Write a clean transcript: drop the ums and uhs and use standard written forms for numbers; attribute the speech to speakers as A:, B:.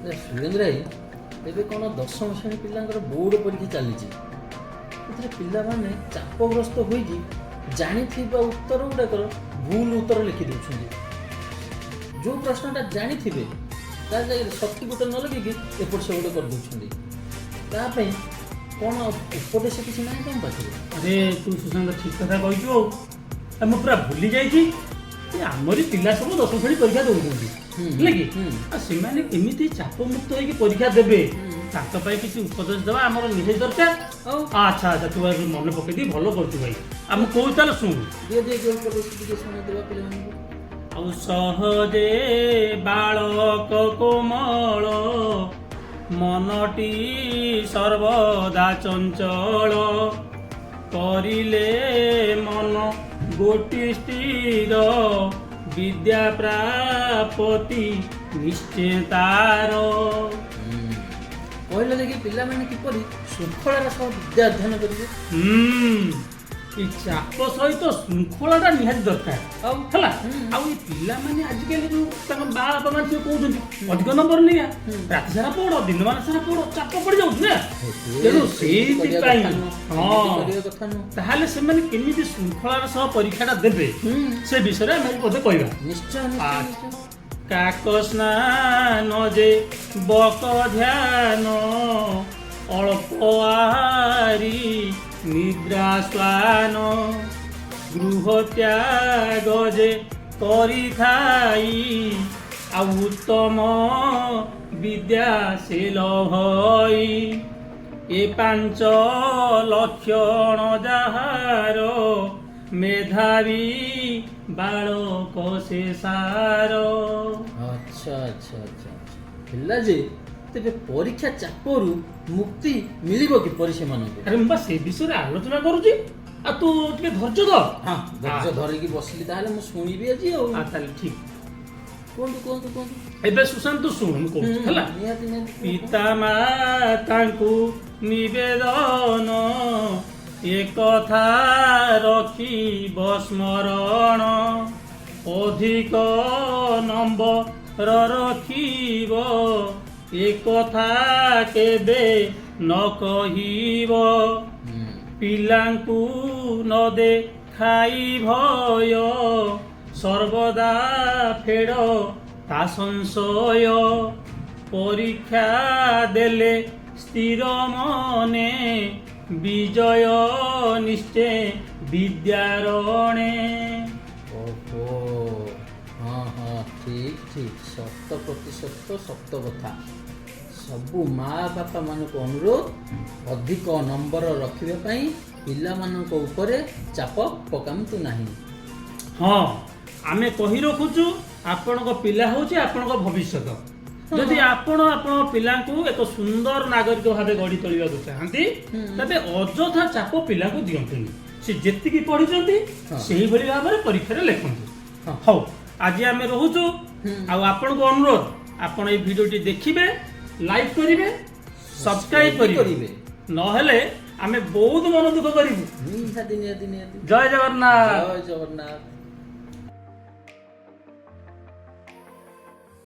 A: ସୁରେନ୍ଦ୍ର ଭାଇ ଏବେ କ'ଣ ଦଶମ ଶ୍ରେଣୀ ପିଲାଙ୍କର ବୋର୍ଡ଼ ପରୀକ୍ଷା ଚାଲିଛି। ଏଥିରେ ପିଲାମାନେ ଚାପଗ୍ରସ୍ତ ହୋଇକି ଜାଣିଥିବା ଉତ୍ତର ଗୁଡ଼ାକର ଭୁଲ ଉତ୍ତର ଲେଖି ଦେଉଛନ୍ତି। ଯେଉଁ ପ୍ରଶ୍ନଟା ଜାଣିଥିବେ ତା ଜାଗାରେ ସଠିକ୍ ଉତ୍ତର ନ ଲଗେଇକି ଏପଟ ସେପଟ କରିଦେଉଛନ୍ତି। ତା ପାଇଁ କ'ଣ ଉପଦେଶ କିଛି ନାହିଁ ତମ ପାଖରେ?
B: ଆରେ ତୁ ସୁଶାନ୍ତ ଠିକ୍ କଥା କହିଛୁ। ଆଉ ମୁଁ ପୁରା ଭୁଲି ଯାଇଛି ଯେ ଆମରି ପିଲା ସବୁ ଦଶମ ଶ୍ରେଣୀ ପରୀକ୍ଷା ଦେଉଛନ୍ତି, ହେଲା କି? ଆଉ ସେମାନେ କେମିତି ଚାପମୁକ୍ତ ହେଇକି ପରୀକ୍ଷା ଦେବେ ତାଙ୍କ ପାଇଁ କିଛି ଉପଦେଶ ଦେବା ଆମର ନିହାତି ଦରକାର। ଆଚ୍ଛା ଆଚ୍ଛା, ତୁ ମନେ ପକେଇଦେଇ ଭଲ କରୁଛୁ ଭାଇ। ଆଉ ମୁଁ କହୁଛି ତାହେଲେ ଶୁଣୁ।
A: ଯେଉଁ ଉପଦେଶ ଟିକେ ଶୁଣେଇଦେବା ପିଲାମାନଙ୍କୁ।
B: ଆଉ ସହଜେ ବାଳକ କୋମଳ ମନଟି ସର୍ବଦା ଚଞ୍ଚଳ କରିଲେ ମନ ଗୋଟି ସ୍ଥିର ବିଦ୍ୟା ପ୍ରାପତି ନିଶ୍ଚୟ ତାର।
A: କହିଲେ ଦେଖି ପିଲାମାନେ କିପରି ଶୃଙ୍ଖଳାର ସହ ବିଦ୍ୟା ଅଧ୍ୟୟନ କରିବେ?
B: এই ଚାପ ସହିତ ଶୃଙ୍ଖଳାଟା ନିହାତି ଦରକାର ହେଲା। ଆଉ ଏ ପିଲାମାନେ ଆଜିକାଲି ଯୋଉ ତାଙ୍କ ମା ବାପା ମାନେ ସବୁ କହୁଛନ୍ତି ଅଧିକ ନମ୍ବର ନେଇଆ, ରାତି ସାରା ପଢ, ଦିନମାନ ସାରା ପଢ, ଚାପ ପଡି ଯାଉଛି ନା। ତେଣୁ ସେଇଥିପାଇଁ ତାହେଲେ ସେମାନେ କେମିତି ଶୃଙ୍ଖଳାର ସହ ପରୀକ୍ଷାଟା ଦେବେ ସେ ବିଷୟରେ ଆମେ ବୋଧେ କହିବା।
A: ନିଶ୍ଚୟ।
B: କାକ ସ୍ନାନ ଯେ ବକ ଧ୍ୟାନ ଅଳ୍ପ ଆହାରି ନିଦ୍ରା ସ୍ୱାନ ଗୃହ ତ୍ୟାଗ ଯେ କରିଥାଇ ଆଉ ଉତ୍ତମ ବିଦ୍ୟା ସେ ଲହଇ ଏ ପାଞ୍ଚ ଲକ୍ଷଣ ଯାହାର মেধাবী বালক সে সার।
A: আচ্ছা আচ্ছা আচ্ছা, ହେଲା ଯେ ତେବେ ପରୀକ୍ଷା ଚାପରୁ ମୁକ୍ତି ମିଳିବ କିପରି ସେମାନଙ୍କୁ?
B: ଆରେ ମୁଁ ବା ସେ ବିଷୟରେ ଆଲୋଚନା କରୁଛି, ଆଉ ତୁ ଟିକେ ଧୈର୍ଯ୍ୟ ଧର।
A: ହଁ, ଧୈର୍ଯ୍ୟ ଧରିକି ବସିଲି, ତାହେଲେ ମୁଁ ଶୁଣିବି ଆଜି। ଆଉ
B: ତାହେଲେ ଠିକ,
A: କୁହନ୍ତୁ।
B: ଏବେ ସୁଶାନ୍ତ ଶୁଣ, ମୁଁ କହୁଛି ହେଲା। ପିତା ମାତାଙ୍କୁ ନିବେଦନ ଏ କଥା ରଖିବ ସ୍ମରଣ ଅଧିକ ନମ୍ବର ରଖିବ ଏ କଥା କେବେ ନ କହିବ ପିଲାଙ୍କୁ ନ ଦେଖାଇ ଭୟ ସର୍ବଦା ଫେଡ଼ ତା ସଂଶୟ ପରୀକ୍ଷା ଦେଲେ ସ୍ଥିର ମନେ ବିଜୟ ନିଶ୍ଚୟ ବିଦ୍ୟାରଣେ।
A: ଓହୋ, ହଁ, ଠିକ, 100% ସତ କଥା। ସବୁ ମା ବାପା ମାନଙ୍କୁ ଅନୁରୋଧ ଅଧିକ ନମ୍ବର ରଖିବା ପାଇଁ ପିଲାମାନଙ୍କ ଉପରେ ଚାପ ପକାନ୍ତୁ ନାହିଁ।
B: ହଁ, ଆମେ କହି ରଖୁଛୁ ଆପଣଙ୍କ ପିଲା ହେଉଛି ଆପଣଙ୍କ ଭବିଷ୍ୟତ। ଯଦି ଆପଣ ଆପଣଙ୍କ ପିଲାଙ୍କୁ ଏକ ସୁନ୍ଦର ନାଗରିକ ଭାବେ ଗଢି ତୋଳିବାକୁ ଚାହାନ୍ତି ତେବେ ଅଯଥା ଚାପ ପିଲାଙ୍କୁ ଦିଅନ୍ତୁନି। ସେ ଯେତିକି ପଢିଛନ୍ତି ସେଇଭଳି ଭାବରେ ପରୀକ୍ଷାରେ ଲେଖନ୍ତୁ। ହଉ, ଆଜି ଆମେ ରହୁଛୁ। ଆଉ ଆପଣଙ୍କୁ ଅନୁରୋଧ, ଆପଣ ଏଇ ଭିଡିଓଟି ଦେଖିବେ, ଲାଇକ୍ କରିବେ, ସବସ୍କ୍ରାଇବ କରିବେ, ନହେଲେ ଆମେ ବହୁତ ମନ ଦୁଃଖ କରିବୁ।
A: ନିହାତି।
B: ଜୟ ଜଗନ୍ନାଥ।
A: ଜୟ ଜଗନ୍ନାଥ।